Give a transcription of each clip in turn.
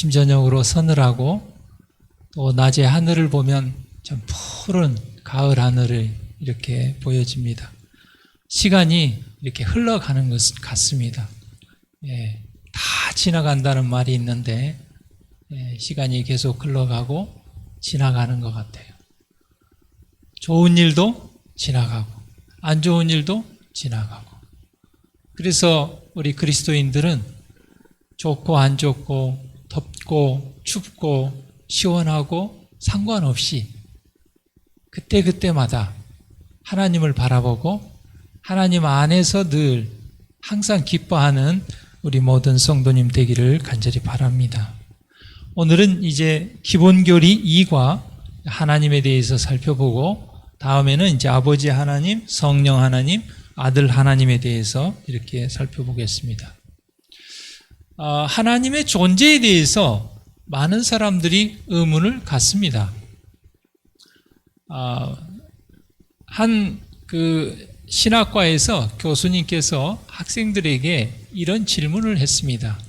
아침 저녁으로 서늘하고 또 낮에 하늘을 보면 참 푸른 가을 하늘을 이렇게 보여집니다. 시간이 이렇게 흘러가는 것 같습니다. 다 지나간다는 말이 있는데 시간이 계속 흘러가고 지나가는 것 같아요. 좋은 일도 지나가고 안 좋은 일도 지나가고. 그래서 우리 그리스도인들은 좋고 안 좋고 덥고 춥고 시원하고 상관없이 그때그때마다 하나님을 바라보고 하나님 안에서 늘 항상 기뻐하는 우리 모든 성도님 되기를 간절히 바랍니다. 오늘은 이제 기본교리 2과 하나님에 대해서 살펴보고 다음에는 이제 아버지 하나님, 성령 하나님, 아들 하나님에 대해서 이렇게 살펴보겠습니다. 하나님의 존재에 대해서 많은 사람들이 의문을 갖습니다. 한 신학과에서 교수님께서 학생들에게 이런 질문을 했습니다.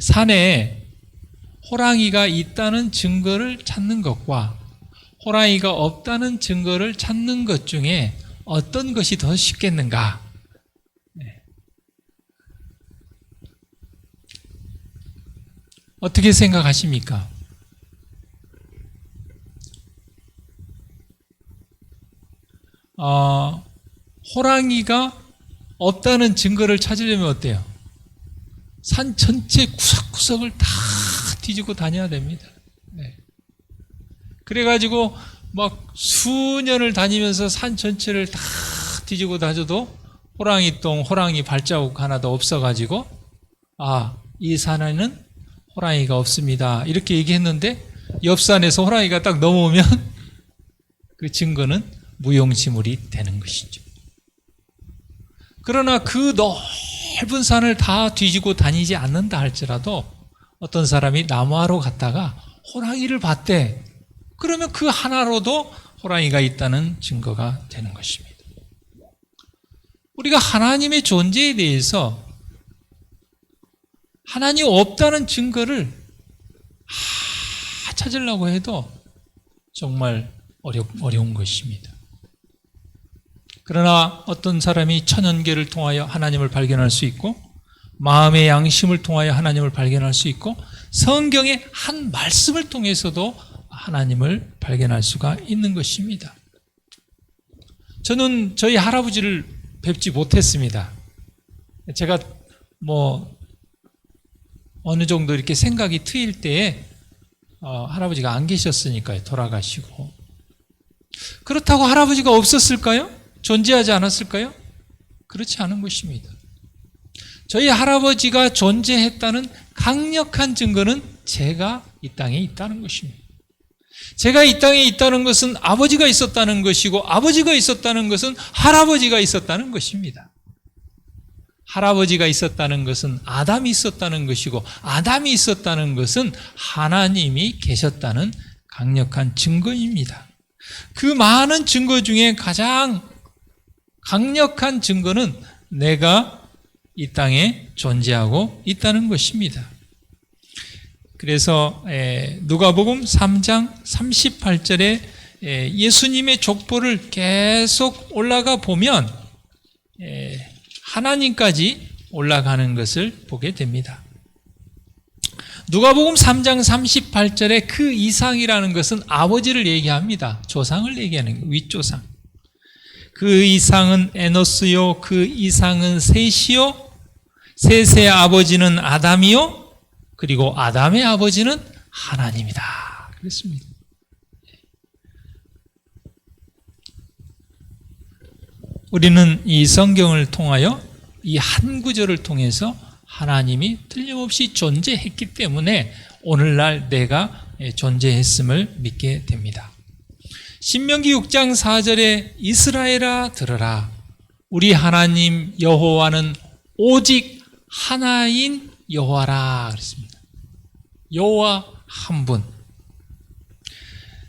산에 호랑이가 있다는 증거를 찾는 것과 호랑이가 없다는 증거를 찾는 것 중에 어떤 것이 더 쉽겠는가? 어떻게 생각하십니까? 호랑이가 없다는 증거를 찾으려면 어때요? 산 전체 구석구석을 다 뒤지고 다녀야 됩니다. 그래가지고 막 수년을 다니면서 산 전체를 다 뒤지고 다녀도 호랑이 똥, 호랑이 발자국 하나도 없어가지고 이 산에는 호랑이가 없습니다. 이렇게 얘기했는데 옆 산에서 호랑이가 딱 넘어오면 그 증거는 무용지물이 되는 것이죠. 그러나 그 넓은 산을 다 뒤지고 다니지 않는다 할지라도 어떤 사람이 나무하러 갔다가 호랑이를 봤대. 그러면 그 하나로도 호랑이가 있다는 증거가 되는 것입니다. 우리가 하나님의 존재에 대해서 하나님 없다는 증거를 찾으려고 해도 정말 어려운 것입니다. 그러나 어떤 사람이 천연계를 통하여 하나님을 발견할 수 있고 마음의 양심을 통하여 하나님을 발견할 수 있고 성경의 한 말씀을 통해서도 하나님을 발견할 수가 있는 것입니다. 저는 저희 할아버지를 뵙지 못했습니다. 제가 어느 정도 이렇게 생각이 트일 때에 할아버지가 안 계셨으니까요. 돌아가시고. 그렇다고 할아버지가 없었을까요? 존재하지 않았을까요? 그렇지 않은 것입니다. 저희 할아버지가 존재했다는 강력한 증거는 제가 이 땅에 있다는 것입니다. 제가 이 땅에 있다는 것은 아버지가 있었다는 것이고 아버지가 있었다는 것은 할아버지가 있었다는 것입니다. 할아버지가 있었다는 것은 아담이 있었다는 것이고 아담이 있었다는 것은 하나님이 계셨다는 강력한 증거입니다. 그 많은 증거 중에 가장 강력한 증거는 내가 이 땅에 존재하고 있다는 것입니다. 그래서 누가복음 3장 38절에 예수님의 족보를 계속 올라가 보면 하나님까지 올라가는 것을 보게 됩니다. 누가복음 3장 38절에 그 이상이라는 것은 아버지를 얘기합니다. 조상을 얘기하는 거예요. 윗조상. 그 이상은 에노스요, 그 이상은 셋이요, 셋의 아버지는 아담이요, 그리고 아담의 아버지는 하나님이다. 그랬습니다. 우리는 이 성경을 통하여 이 한 구절을 통해서 하나님이 틀림없이 존재했기 때문에 오늘날 내가 존재했음을 믿게 됩니다. 신명기 6장 4절에 이스라엘아 들으라. 우리 하나님 여호와는 오직 하나인 여호와라 그랬습니다. 여호와 한 분.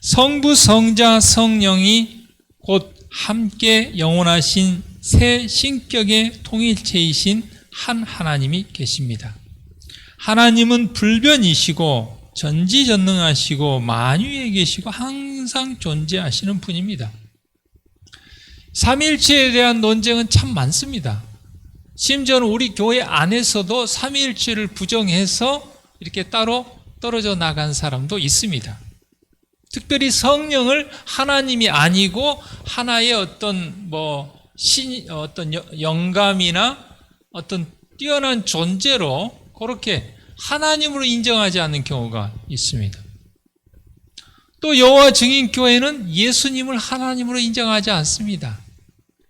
성부, 성자, 성령이 곧 함께 영원하신 새 신격의 통일체이신 한 하나님이 계십니다. 하나님은 불변이시고 전지전능하시고 만유에 계시고 항상 존재하시는 분입니다. 삼위일체에 대한 논쟁은 참 많습니다. 심지어는 우리 교회 안에서도 삼위일체를 부정해서 이렇게 따로 떨어져 나간 사람도 있습니다. 특별히 성령을 하나님이 아니고 하나의 어떤 어떤 영감이나 어떤 뛰어난 존재로 그렇게 하나님으로 인정하지 않는 경우가 있습니다. 또 여호와 증인교회는 예수님을 하나님으로 인정하지 않습니다.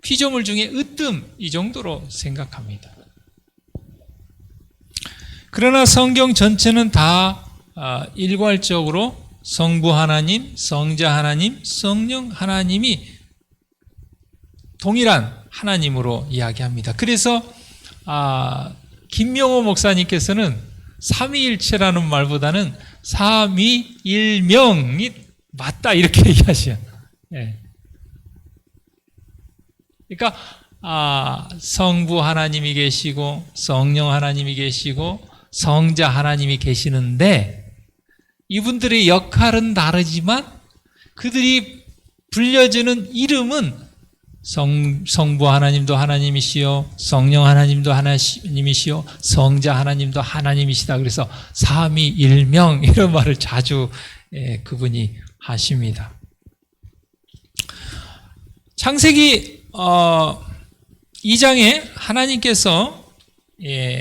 피조물 중에 으뜸 이 정도로 생각합니다. 그러나 성경 전체는 다 일괄적으로 성부 하나님, 성자 하나님, 성령 하나님이 동일한 하나님으로 이야기합니다. 그래서 김명호 목사님께서는 삼위일체라는 말보다는 삼위일명이 맞다 이렇게 얘기하셔요. 네. 그러니까 성부 하나님이 계시고 성령 하나님이 계시고 성자 하나님이 계시는데 이분들의 역할은 다르지만 그들이 불려지는 이름은 성부 하나님도 하나님이시요 성령 하나님도 하나님이시요 성자 하나님도 하나님이시다. 그래서 삼위일명 이런 말을 자주 그분이 하십니다. 창세기 2장에 하나님께서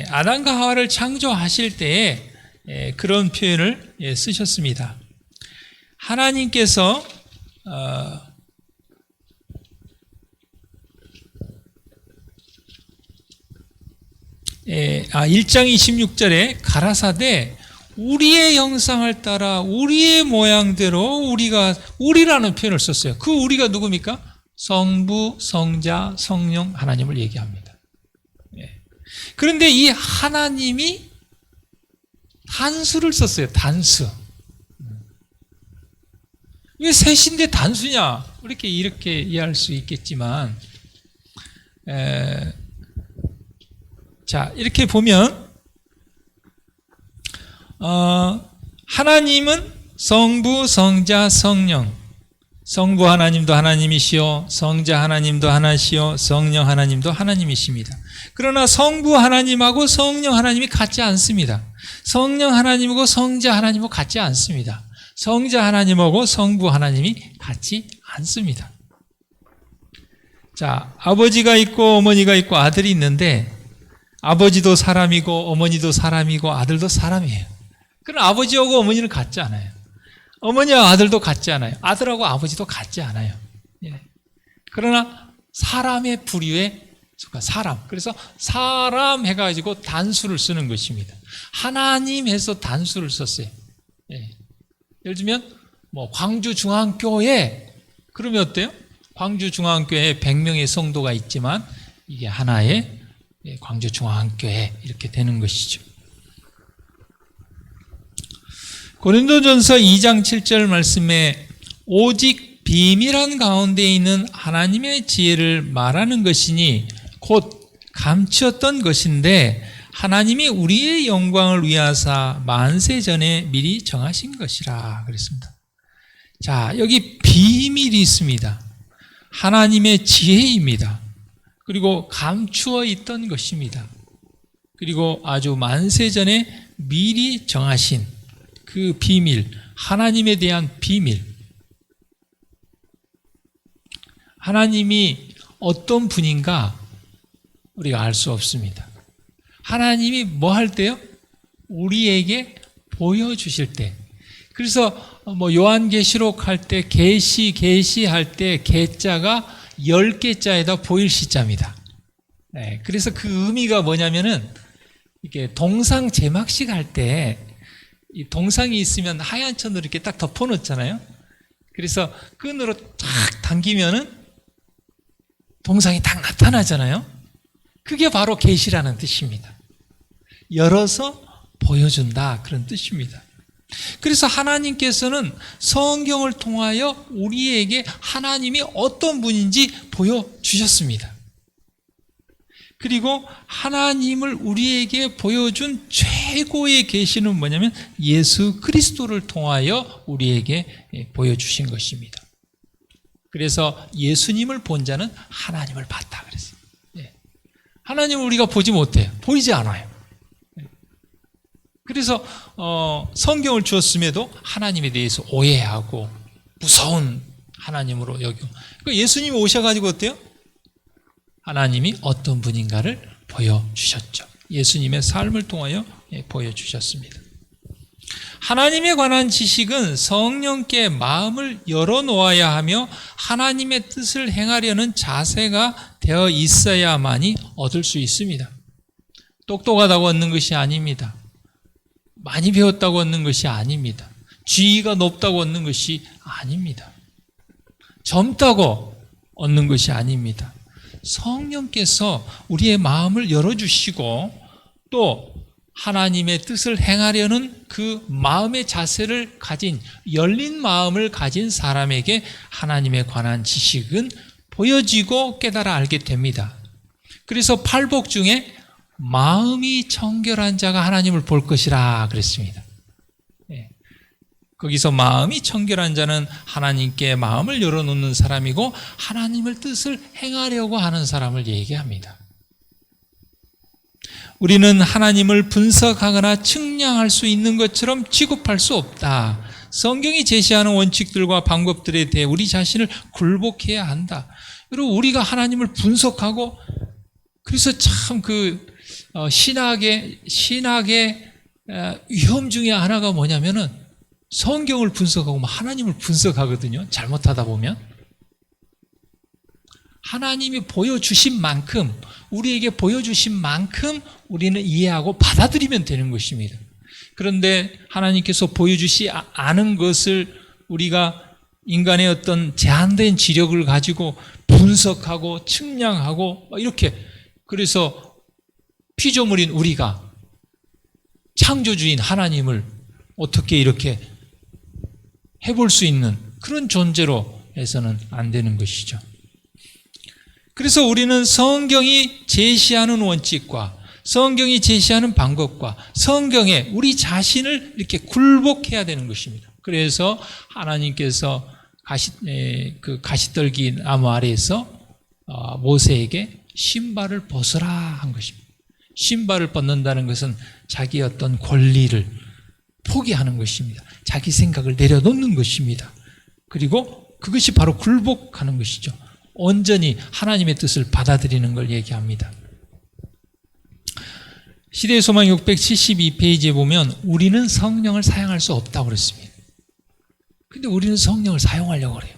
아담과 하와를 창조하실 때에 그런 표현을 쓰셨습니다. 하나님께서 1장 26절에 가라사대 우리의 형상을 따라 우리의 모양대로 우리라는 표현을 썼어요. 그 우리가 누굽니까? 성부, 성자, 성령 하나님을 얘기합니다. 그런데 이 하나님이 단수를 썼어요. 단수. 왜 셋인데 단수냐? 이렇게 이해할 수 있겠지만 자, 이렇게 보면 하나님은 성부, 성자, 성령 성부 하나님도 하나님이시요 성자 하나님도 하나시요 성령 하나님도 하나님이십니다. 그러나 성부 하나님하고 성령 하나님이 같지 않습니다. 성령 하나님하고 성자 하나님하고 같지 않습니다. 성자 하나님하고 성부 하나님이 같지 않습니다. 자, 아버지가 있고 어머니가 있고 아들이 있는데 아버지도 사람이고 어머니도 사람이고 아들도 사람이에요. 그러나 아버지하고 어머니는 같지 않아요. 어머니와 아들도 같지 않아요. 아들하고 아버지도 같지 않아요. 그러나 사람의 부류에 사람. 그래서 사람 해가지고 단수를 쓰는 것입니다. 하나님 해서 단수를 썼어요. 예를 들면 광주중앙교회 그러면 어때요? 광주중앙교회에 100명의 성도가 있지만 이게 하나의 광주중앙교회 이렇게 되는 것이죠. 고린도전서 2장 7절 말씀에 오직 비밀한 가운데 있는 하나님의 지혜를 말하는 것이니 곧 감추었던 것인데 하나님이 우리의 영광을 위하사 만세 전에 미리 정하신 것이라 그랬습니다. 자, 여기 비밀이 있습니다. 하나님의 지혜입니다. 그리고 감추어 있던 것입니다. 그리고 아주 만세 전에 미리 정하신 그 비밀, 하나님에 대한 비밀. 하나님이 어떤 분인가 우리가 알 수 없습니다. 하나님이 뭐 할 때요? 우리에게 보여주실 때. 그래서 요한계시록 할 때 계시할 때 계자가 10개자에다 보일 시자입니다. 그래서 그 의미가 뭐냐면은 이게 동상 제막식 할 때 이 동상이 있으면 하얀 천으로 이렇게 딱 덮어 놓잖아요. 그래서 끈으로 탁 당기면은 동상이 딱 나타나잖아요. 그게 바로 계시라는 뜻입니다. 열어서 보여준다 그런 뜻입니다. 그래서 하나님께서는 성경을 통하여 우리에게 하나님이 어떤 분인지 보여주셨습니다. 그리고 하나님을 우리에게 보여준 최고의 계시는 뭐냐면 예수 그리스도를 통하여 우리에게 보여주신 것입니다. 그래서 예수님을 본 자는 하나님을 봤다 그랬어요. 하나님을 우리가 보지 못해요. 보이지 않아요. 그래서 성경을 주었음에도 하나님에 대해서 오해하고 무서운 하나님으로 여기고, 그러니까 예수님이 오셔가지고 어때요? 하나님이 어떤 분인가를 보여주셨죠. 예수님의 삶을 통하여 보여주셨습니다. 하나님에 관한 지식은 성령께 마음을 열어놓아야 하며 하나님의 뜻을 행하려는 자세가 되어 있어야만이 얻을 수 있습니다. 똑똑하다고 얻는 것이 아닙니다. 많이 배웠다고 얻는 것이 아닙니다. 지위가 높다고 얻는 것이 아닙니다. 젊다고 얻는 것이 아닙니다. 성령께서 우리의 마음을 열어주시고 또 하나님의 뜻을 행하려는 그 마음의 자세를 가진, 열린 마음을 가진 사람에게 하나님에 관한 지식은 보여지고 깨달아 알게 됩니다. 그래서 팔복 중에 마음이 청결한 자가 하나님을 볼 것이라 그랬습니다. 거기서 마음이 청결한 자는 하나님께 마음을 열어놓는 사람이고 하나님의 뜻을 행하려고 하는 사람을 얘기합니다. 우리는 하나님을 분석하거나 측량할 수 있는 것처럼 취급할 수 없다. 성경이 제시하는 원칙들과 방법들에 대해 우리 자신을 굴복해야 한다. 그리고 우리가 하나님을 분석하고, 그래서 참 신학의 위험 중에 하나가 뭐냐면은 성경을 분석하고 하나님을 분석하거든요. 잘못하다 보면. 하나님이 보여주신 만큼, 우리에게 보여주신 만큼 우리는 이해하고 받아들이면 되는 것입니다. 그런데 하나님께서 보여주시 않은 것을 우리가 인간의 어떤 제한된 지력을 가지고 분석하고 측량하고 이렇게, 그래서 피조물인 우리가 창조주인 하나님을 어떻게 이렇게 해볼 수 있는 그런 존재로 해서는 안 되는 것이죠. 그래서 우리는 성경이 제시하는 원칙과 성경이 제시하는 방법과 성경에 우리 자신을 이렇게 굴복해야 되는 것입니다. 그래서 하나님께서 가시떨기 나무 아래에서 모세에게 신발을 벗으라 한 것입니다. 신발을 벗는다는 것은 자기 어떤 권리를 포기하는 것입니다. 자기 생각을 내려놓는 것입니다. 그리고 그것이 바로 굴복하는 것이죠. 온전히 하나님의 뜻을 받아들이는 걸 얘기합니다. 시대의 소망 672페이지에 보면 우리는 성령을 사용할 수 없다고 그랬습니다. 근데 우리는 성령을 사용하려고 그래요.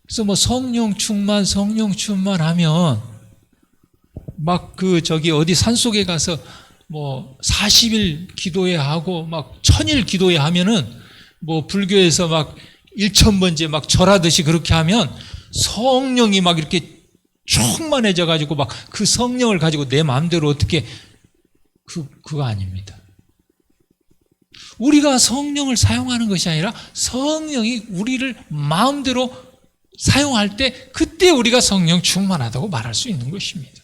그래서 성령 충만하면 어디 산속에 가서 40일 기도해야 하고 1000일 기도해야 하면은 불교에서 1000번째 절하듯이 그렇게 하면 성령이 이렇게 충만해져 가지고 그 성령을 가지고 내 마음대로 어떻게 그거 아닙니다. 우리가 성령을 사용하는 것이 아니라 성령이 우리를 마음대로 사용할 때 그때 우리가 성령 충만하다고 말할 수 있는 것입니다.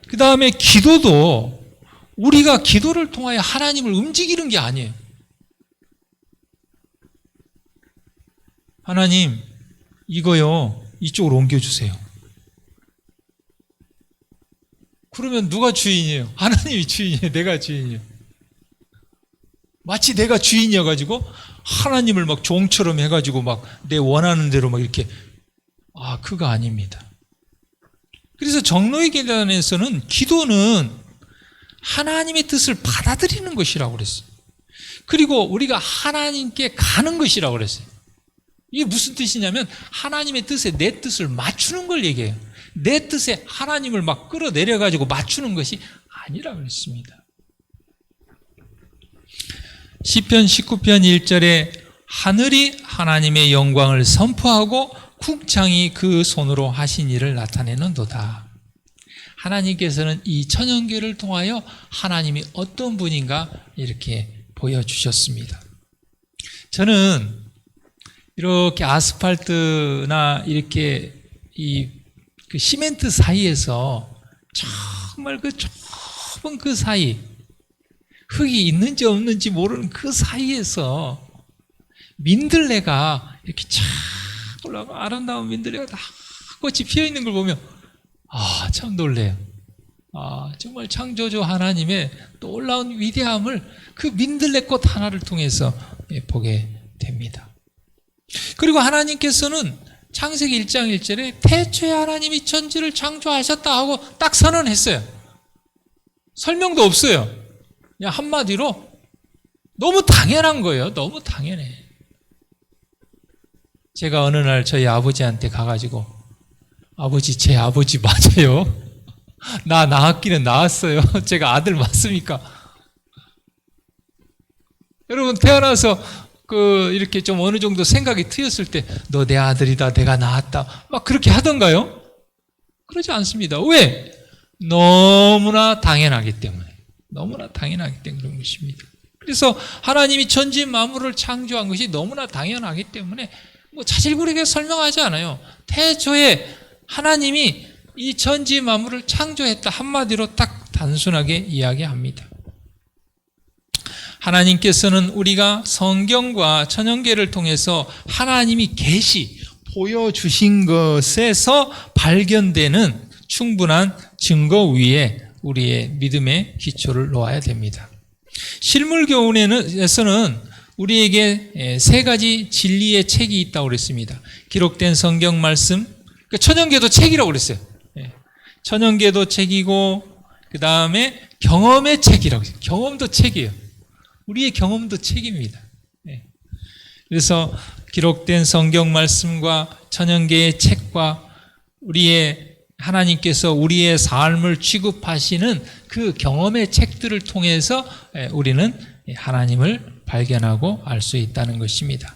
그 다음에 기도도 우리가 기도를 통하여 하나님을 움직이는 게 아니에요. 하나님, 이거요, 이쪽으로 옮겨주세요. 그러면 누가 주인이에요? 하나님이 주인이에요? 내가 주인이에요? 마치 내가 주인이어가지고 하나님을 종처럼 해가지고 내 원하는 대로 이렇게, 그거 아닙니다. 그래서 정로의 계단에서는 기도는 하나님의 뜻을 받아들이는 것이라고 그랬어요. 그리고 우리가 하나님께 가는 것이라고 그랬어요. 이게 무슨 뜻이냐면 하나님의 뜻에 내 뜻을 맞추는 걸 얘기해요. 내 뜻에 하나님을 끌어내려가지고 맞추는 것이 아니라고 그랬습니다. 시편 19편 1절에 하늘이 하나님의 영광을 선포하고 국창이 그 손으로 하신 일을 나타내는도다. 하나님께서는 이 천연계를 통하여 하나님이 어떤 분인가 이렇게 보여주셨습니다. 저는 이렇게 아스팔트나 이렇게 그 시멘트 사이에서 정말 그 좁은 그 사이, 흙이 있는지 없는지 모르는 그 사이에서 민들레가 이렇게 쫙 올라가 아름다운 민들레가 다 꽃이 피어 있는 걸 보면 참 놀래요. 정말 창조주 하나님의 놀라운 위대함을 그 민들레꽃 하나를 통해서 보게 됩니다. 그리고 하나님께서는 창세기 1장 1절에 태초에 하나님이 천지를 창조하셨다 하고 딱 선언했어요. 설명도 없어요. 그냥 한마디로 너무 당연한 거예요. 너무 당연해. 제가 어느 날 저희 아버지한테 가가지고 아버지, 제 아버지 맞아요? 나 낳았기는 낳았어요. 제가 아들 맞습니까? 여러분 태어나서 이렇게 좀 어느 정도 생각이 트였을 때 너 내 아들이다, 내가 낳았다 막 그렇게 하던가요? 그러지 않습니다. 왜? 너무나 당연하기 때문에. 너무나 당연하기 때문에 그런 것입니다. 그래서 하나님이 천지 만물을 창조한 것이 너무나 당연하기 때문에 자질구레하게 설명하지 않아요. 태초에 하나님이 이 천지 만물을 창조했다 한마디로 딱 단순하게 이야기합니다. 하나님께서는 우리가 성경과 천연계를 통해서 하나님이 계시 보여주신 것에서 발견되는 충분한 증거 위에 우리의 믿음의 기초를 놓아야 됩니다. 실물교훈에서는 우리에게 세 가지 진리의 책이 있다고 그랬습니다. 기록된 성경 말씀, 천연계도 책이라고 그랬어요. 천연계도 책이고 그 다음에 경험의 책이라고 했어요. 경험도 책이에요. 우리의 경험도 책입니다. 그래서 기록된 성경 말씀과 천연계의 책과 우리의 하나님께서 우리의 삶을 취급하시는 그 경험의 책들을 통해서 우리는 하나님을 발견하고 알 수 있다는 것입니다.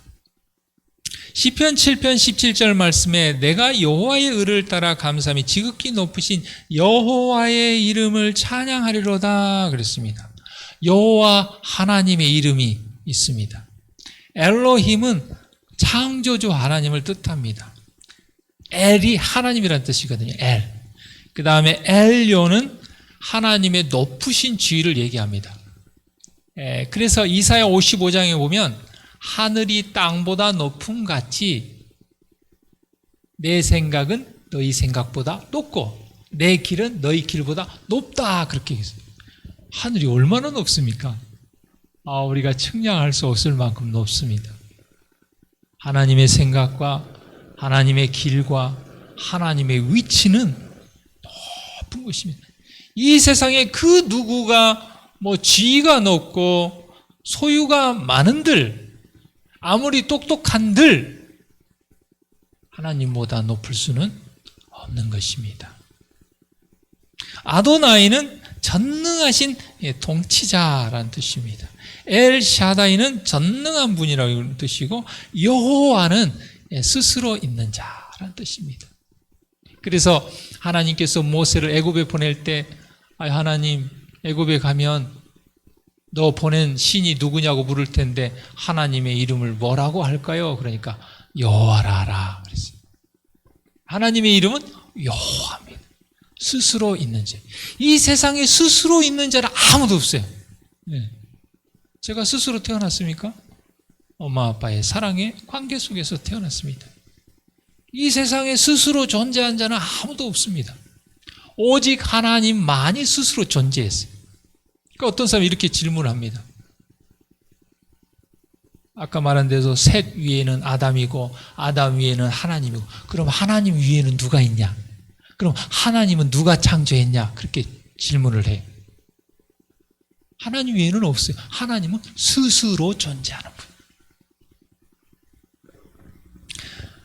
시편 7편 17절 말씀에 내가 여호와의 의를 따라 감사함이 지극히 높으신 여호와의 이름을 찬양하리로다 그랬습니다. 여호와 하나님의 이름이 있습니다. 엘로힘은 창조주 하나님을 뜻합니다. 엘이 하나님이라는 뜻이거든요. 엘. 그 다음에 엘요는 하나님의 높으신 지위를 얘기합니다. 그래서 이사야 55장에 보면 하늘이 땅보다 높음 같이 내 생각은 너희 생각보다 높고 내 길은 너희 길보다 높다 그렇게 했어요. 하늘이 얼마나 높습니까? 우리가 측량할 수 없을 만큼 높습니다. 하나님의 생각과 하나님의 길과 하나님의 위치는 높은 것입니다. 이 세상에 그 누구가 지위가 높고 소유가 많은들 아무리 똑똑한들 하나님보다 높을 수는 없는 것입니다. 아도나이는 전능하신 통치자라는 뜻입니다. 엘샤다이는 전능한 분이라는 뜻이고 여호와는 스스로 있는 자라는 뜻입니다. 그래서 하나님께서 모세를 애굽에 보낼 때 하나님 애굽에 가면 너 보낸 신이 누구냐고 물을 텐데 하나님의 이름을 뭐라고 할까요? 그러니까 여호와라 하라 그랬어요. 하나님의 이름은 여호와입니다. 스스로 있는 자. 이 세상에 스스로 있는 자는 아무도 없어요. 제가 스스로 태어났습니까? 엄마 아빠의 사랑의 관계 속에서 태어났습니다. 이 세상에 스스로 존재한 자는 아무도 없습니다. 오직 하나님만이 스스로 존재했어요. 그러니까 어떤 사람이 이렇게 질문합니다. 아까 말한 대로 셋 위에는 아담이고 아담 위에는 하나님이고 그럼 하나님 위에는 누가 있냐? 그럼 하나님은 누가 창조했냐? 그렇게 질문을 해요. 하나님 위에는 없어요. 하나님은 스스로 존재하는 분.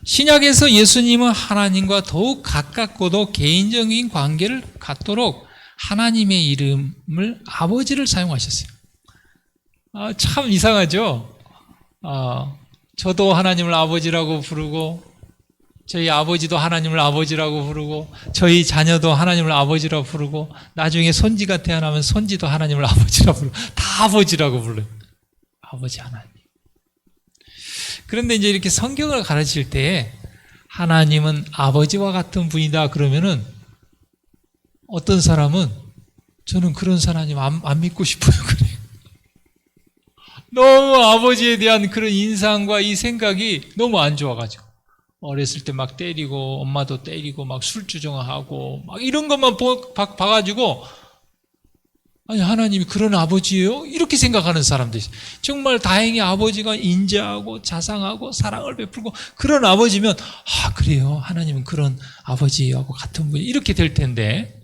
신약에서 예수님은 하나님과 더욱 가깝고도 개인적인 관계를 갖도록 하나님의 이름을 아버지를 사용하셨어요. 참 이상하죠? 저도 하나님을 아버지라고 부르고 저희 아버지도 하나님을 아버지라고 부르고 저희 자녀도 하나님을 아버지라고 부르고 나중에 손지가 태어나면 손지도 하나님을 아버지라고 부르고 다 아버지라고 불러요. 아버지 하나님. 그런데 이제 이렇게 성경을 가르칠 때 하나님은 아버지와 같은 분이다 그러면은 어떤 사람은 저는 그런 하나님 안 믿고 싶어요. 그래. 너무 아버지에 대한 그런 인상과 이 생각이 너무 안 좋아가지고 어렸을 때 막 때리고 엄마도 때리고 막 술주정하고 막 이런 것만 봐가지고 아니 하나님이 그런 아버지예요? 이렇게 생각하는 사람들이 있어요. 정말 다행히 아버지가 인자하고 자상하고 사랑을 베풀고 그런 아버지면 그래요 하나님은 그런 아버지하고 같은 분이 이렇게 될 텐데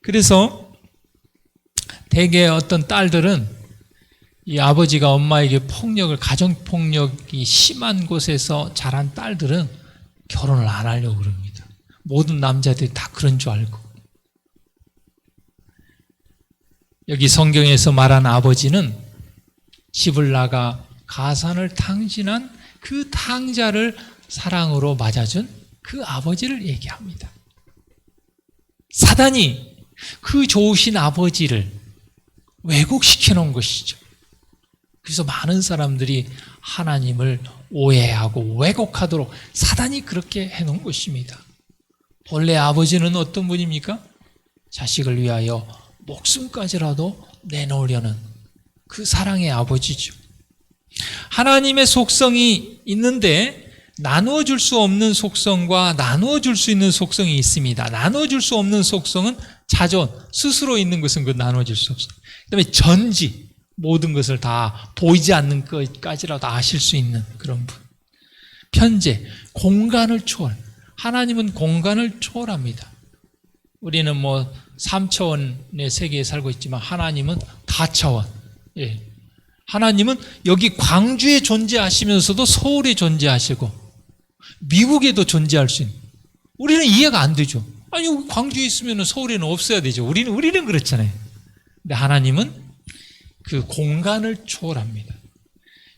그래서 대개 어떤 딸들은 이 아버지가 엄마에게 가정폭력이 심한 곳에서 자란 딸들은 결혼을 안 하려고 그럽니다. 모든 남자들이 다 그런 줄 알고. 여기 성경에서 말한 아버지는 집을 나가 가산을 탕진한 그 탕자를 사랑으로 맞아준 그 아버지를 얘기합니다. 사단이 그 좋으신 아버지를 왜곡시켜 놓은 것이죠. 그래서 많은 사람들이 하나님을 오해하고 왜곡하도록 사단이 그렇게 해놓은 것입니다. 본래 아버지는 어떤 분입니까? 자식을 위하여 목숨까지라도 내놓으려는 그 사랑의 아버지죠. 하나님의 속성이 있는데 나누어 줄 수 없는 속성과 나누어 줄 수 있는 속성이 있습니다. 나누어 줄 수 없는 속성은 자존, 스스로 있는 것은 그 나누어 줄 수 없어요. 그다음에 전지, 모든 것을 다 보이지 않는 것까지라도 아실 수 있는 그런 분. 편재, 공간을 초월. 하나님은 공간을 초월합니다. 우리는 3차원의 세계에 살고 있지만 하나님은 다차원. 예. 하나님은 여기 광주에 존재하시면서도 서울에 존재하시고 미국에도 존재할 수 있는. 우리는 이해가 안 되죠. 아니 광주에 있으면 서울에는 없어야 되죠. 우리는 그렇잖아요. 근데 하나님은 그 공간을 초월합니다.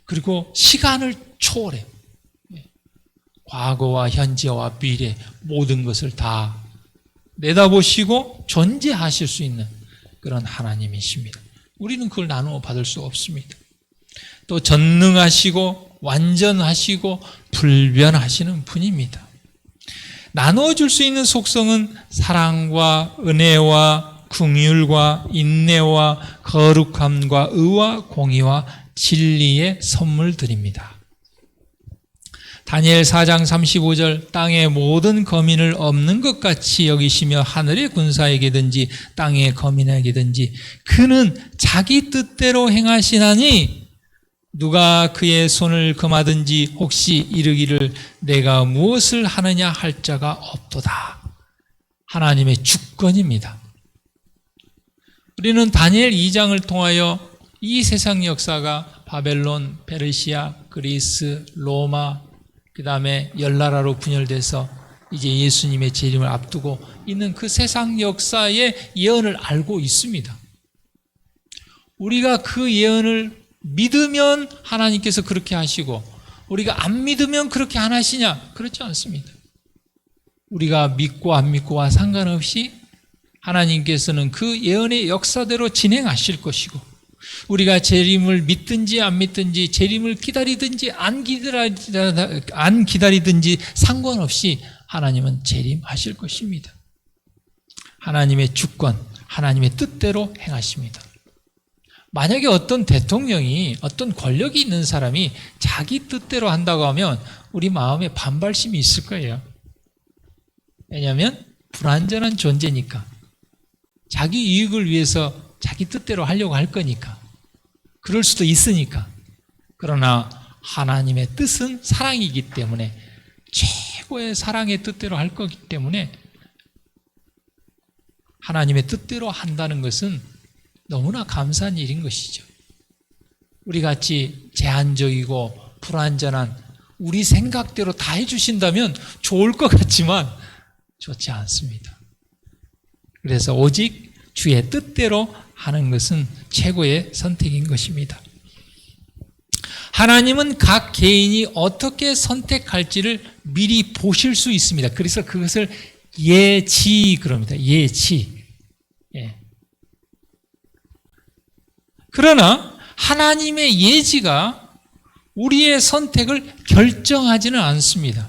그리고 시간을 초월해요. 과거와 현재와 미래 모든 것을 다 내다보시고 존재하실 수 있는 그런 하나님이십니다. 우리는 그걸 나누어 받을 수 없습니다. 또 전능하시고 완전하시고 불변하시는 분입니다. 나누어 줄 수 있는 속성은 사랑과 은혜와 긍휼과 인내와 거룩함과 의와 공의와 진리의 선물들입니다. 다니엘 4장 35절 땅의 모든 거민을 없는 것 같이 여기시며 하늘의 군사에게든지 땅의 거민에게든지 그는 자기 뜻대로 행하시나니 누가 그의 손을 금하든지 혹시 이르기를 내가 무엇을 하느냐 할 자가 없도다. 하나님의 주권입니다. 우리는 다니엘 2장을 통하여 이 세상 역사가 바벨론, 페르시아, 그리스, 로마 그 다음에 열나라로 분열돼서 이제 예수님의 재림을 앞두고 있는 그 세상 역사의 예언을 알고 있습니다. 우리가 그 예언을 믿으면 하나님께서 그렇게 하시고 우리가 안 믿으면 그렇게 안 하시냐? 그렇지 않습니다. 우리가 믿고 안 믿고와 상관없이 하나님께서는 그 예언의 역사대로 진행하실 것이고 우리가 재림을 믿든지 안 믿든지 재림을 기다리든지 안 기다리든지 상관없이 하나님은 재림하실 것입니다. 하나님의 주권, 하나님의 뜻대로 행하십니다. 만약에 어떤 대통령이 어떤 권력이 있는 사람이 자기 뜻대로 한다고 하면 우리 마음에 반발심이 있을 거예요. 왜냐하면 불완전한 존재니까 자기 이익을 위해서 자기 뜻대로 하려고 할 거니까 그럴 수도 있으니까. 그러나 하나님의 뜻은 사랑이기 때문에 최고의 사랑의 뜻대로 할 거기 때문에 하나님의 뜻대로 한다는 것은 너무나 감사한 일인 것이죠. 우리같이 제한적이고 불완전한 우리 생각대로 다 해주신다면 좋을 것 같지만 좋지 않습니다. 그래서 오직 주의 뜻대로 하는 것은 최고의 선택인 것입니다. 하나님은 각 개인이 어떻게 선택할지를 미리 보실 수 있습니다. 그래서 그것을 예지 그럽니다. 예지. 예. 그러나 하나님의 예지가 우리의 선택을 결정하지는 않습니다.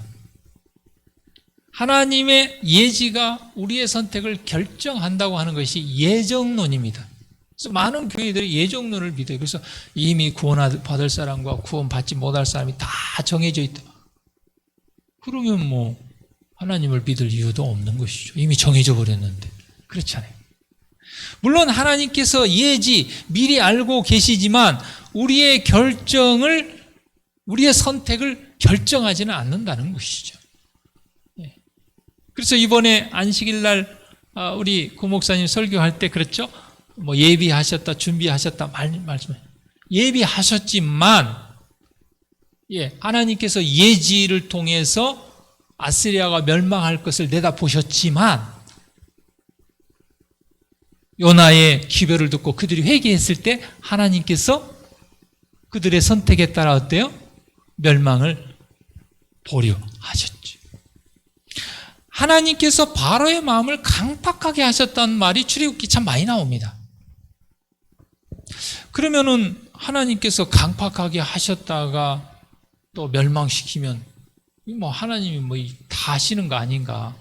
하나님의 예지가 우리의 선택을 결정한다고 하는 것이 예정론입니다. 그래서 많은 교회들이 예정론을 믿어요. 그래서 이미 구원받을 사람과 구원받지 못할 사람이 다 정해져 있다. 그러면 뭐 하나님을 믿을 이유도 없는 것이죠. 이미 정해져 버렸는데. 그렇잖아요. 물론 하나님께서 예지 미리 알고 계시지만 우리의 결정을, 우리의 선택을 결정하지는 않는다는 것이죠. 그래서 이번에 안식일 날 우리 고 목사님 설교할 때 그랬죠? 뭐 예비하셨다, 준비하셨다 말씀해. 예비하셨지만, 하나님께서 예지를 통해서 아시리아가 멸망할 것을 내다보셨지만, 요나의 기별을 듣고 그들이 회개했을 때 하나님께서 그들의 선택에 따라 어때요? 멸망을 보류하셨죠. 하나님께서 바로의 마음을 강팍하게 하셨다는 말이 출애굽기 참 많이 나옵니다. 그러면은 하나님께서 강팍하게 하셨다가 또 멸망시키면 뭐 하나님이 뭐 다 하시는 거 아닌가?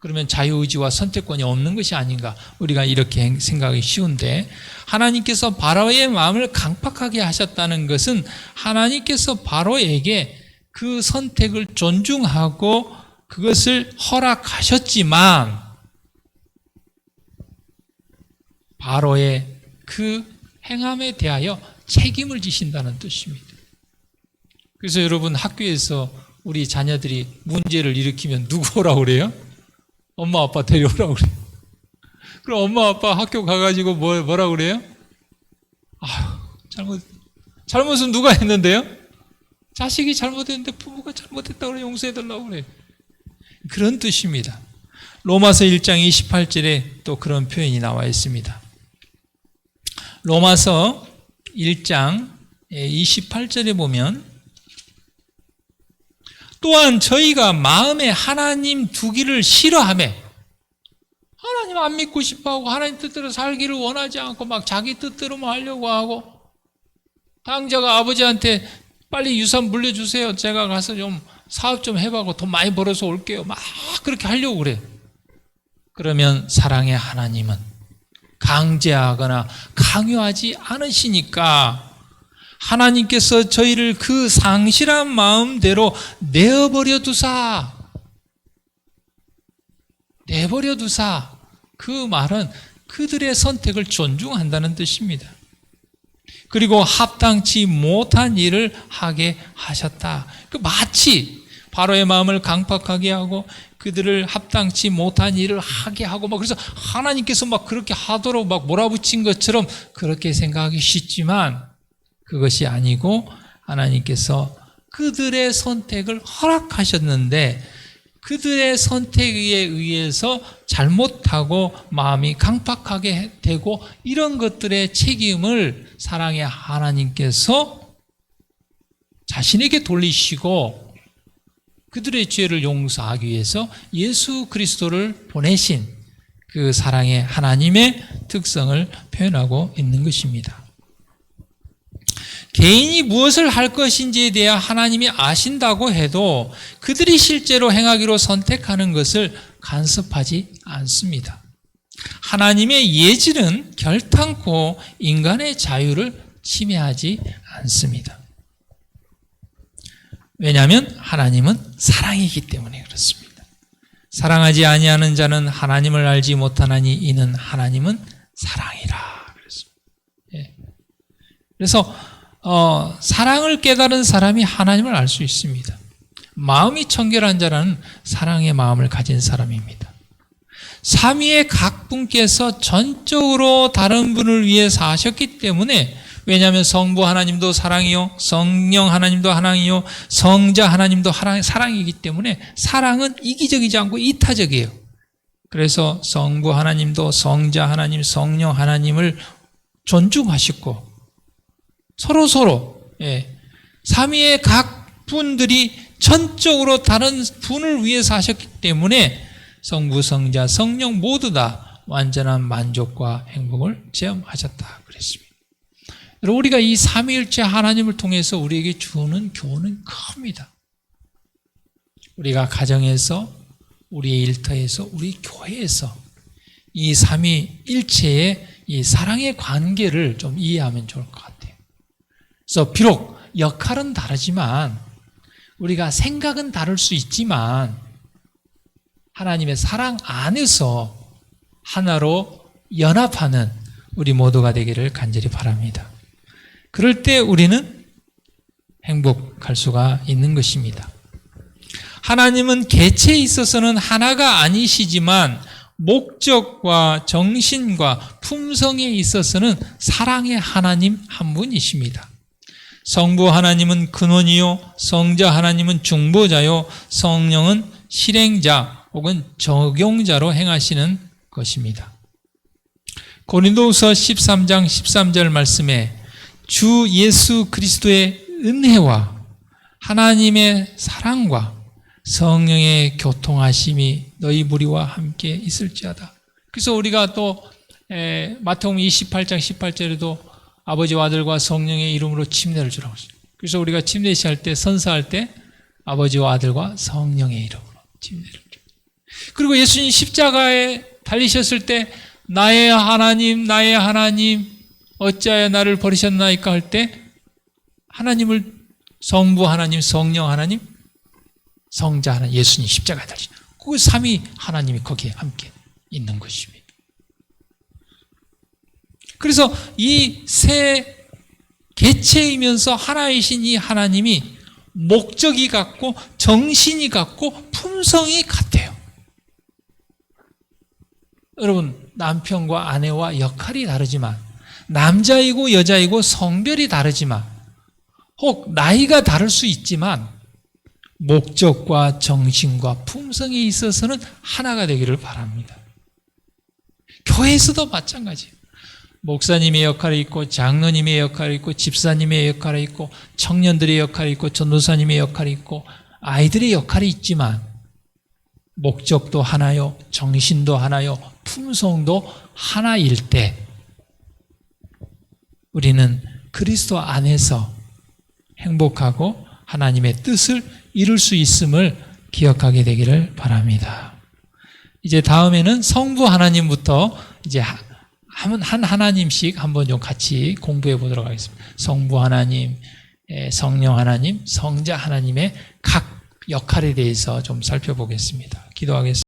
그러면 자유의지와 선택권이 없는 것이 아닌가? 우리가 이렇게 생각하기 쉬운데, 하나님께서 바로의 마음을 강팍하게 하셨다는 것은 하나님께서 바로에게 그 선택을 존중하고 그것을 허락하셨지만 바로의 그 행함에 대하여 책임을 지신다는 뜻입니다. 그래서 여러분, 학교에서 우리 자녀들이 문제를 일으키면 누구 오라고 그래요? 엄마 아빠 데려오라고 그래요. 그럼 엄마 아빠 학교 가가지고 뭐라고 그래요? 잘못은 누가 했는데요? 자식이 잘못했는데 부모가 잘못했다고 그래, 용서해달라고 그래. 그런 뜻입니다. 로마서 1장 28절에 또 그런 표현이 나와 있습니다. 로마서 1장 28절에 보면, 또한 저희가 마음에 하나님 두기를 싫어하며, 하나님 안 믿고 싶어하고 하나님 뜻대로 살기를 원하지 않고 막 자기 뜻대로만 하려고 하고, 당자가 아버지한테 빨리 유산 물려주세요, 제가 가서 좀 사업 좀 해봐고 돈 많이 벌어서 올게요, 막 그렇게 하려고 그래. 그러면 사랑의 하나님은 강제하거나 강요하지 않으시니까 하나님께서 저희를 그 상실한 마음대로 내버려 두사. 그 말은 그들의 선택을 존중한다는 뜻입니다. 그리고 합당치 못한 일을 하게 하셨다. 마치 바로의 마음을 강팍하게 하고 그들을 합당치 못한 일을 하게 하고 막, 그래서 하나님께서 막 그렇게 하도록 막 몰아붙인 것처럼 그렇게 생각하기 쉽지만 그것이 아니고, 하나님께서 그들의 선택을 허락하셨는데 그들의 선택에 의해서 잘못하고 마음이 강팍하게 되고 이런 것들의 책임을 사랑의 하나님께서 자신에게 돌리시고 그들의 죄를 용서하기 위해서 예수 그리스도를 보내신 그 사랑의 하나님의 특성을 표현하고 있는 것입니다. 개인이 무엇을 할 것인지에 대해 하나님이 아신다고 해도 그들이 실제로 행하기로 선택하는 것을 간섭하지 않습니다. 하나님의 예지는 결탄코 인간의 자유를 침해하지 않습니다. 왜냐하면 하나님은 사랑이기 때문에 그렇습니다. 사랑하지 아니하는 자는 하나님을 알지 못하나니 이는 하나님은 사랑이라 그랬습니다. 그래서 사랑을 깨달은 사람이 하나님을 알 수 있습니다. 마음이 청결한 자라는 사랑의 마음을 가진 사람입니다. 삼위의 각 분께서 전적으로 다른 분을 위해 사셨기 때문에, 왜냐하면 성부 하나님도 사랑이요, 성령 하나님도 사랑이요, 성자 하나님도 사랑이기 때문에 사랑은 이기적이지 않고 이타적이에요. 그래서 성부 하나님도 성자 하나님, 성령 하나님을 존중하시고 서로 삼위의 각 분들이 전적으로 다른 분을 위해서 하셨기 때문에 성부, 성자, 성령 모두 다 완전한 만족과 행복을 체험하셨다 그랬습니다. 여러분, 우리가 이 삼위일체 하나님을 통해서 우리에게 주는 교훈은 큽니다. 우리가 가정에서, 우리의 일터에서, 우리 교회에서 이 삼위일체의 이 사랑의 관계를 좀 이해하면 좋을 것 같아요. 그래서 비록 역할은 다르지만, 우리가 생각은 다를 수 있지만, 하나님의 사랑 안에서 하나로 연합하는 우리 모두가 되기를 간절히 바랍니다. 그럴 때 우리는 행복할 수가 있는 것입니다. 하나님은 개체에 있어서는 하나가 아니시지만 목적과 정신과 품성에 있어서는 사랑의 하나님 한 분이십니다. 성부 하나님은 근원이요, 성자 하나님은 중보자요, 성령은 실행자 혹은 적용자로 행하시는 것입니다. 고린도후서 13장 13절 말씀에 주 예수 그리스도의 은혜와 하나님의 사랑과 성령의 교통하심이 너희 무리와 함께 있을지어다. 그래서 우리가 또 마태복음 28장 18절에도 아버지와 아들과 성령의 이름으로 침례를 주라고 했어요. 그래서 우리가 침례 시할 때, 선사할 때 아버지와 아들과 성령의 이름으로 침례를 줘요. 그리고 예수님 십자가에 달리셨을 때 나의 하나님, 나의 하나님 어찌하여 나를 버리셨나이까 할 때 하나님을 성부 하나님, 성령 하나님, 성자 하나님, 예수님 십자가에 달리신 그 삼위 하나님이 거기에 함께 있는 것입니다. 그래서 이 세 개체이면서 하나이신 이 하나님이 목적이 같고 정신이 같고 품성이 같아요. 여러분, 남편과 아내와 역할이 다르지만, 남자이고 여자이고 성별이 다르지만, 혹 나이가 다를 수 있지만 목적과 정신과 품성에 있어서는 하나가 되기를 바랍니다. 교회에서도 마찬가지예요. 목사님의 역할이 있고, 장로님의 역할이 있고, 집사님의 역할이 있고, 청년들의 역할이 있고, 전도사님의 역할이 있고, 아이들의 역할이 있지만 목적도 하나요, 정신도 하나요, 품성도 하나일 때 우리는 그리스도 안에서 행복하고 하나님의 뜻을 이룰 수 있음을 기억하게 되기를 바랍니다. 이제 다음에는 성부 하나님부터 이제 한 하나님씩 한번 좀 같이 공부해 보도록 하겠습니다. 성부 하나님, 성령 하나님, 성자 하나님의 각 역할에 대해서 좀 살펴보겠습니다. 기도하겠습니다.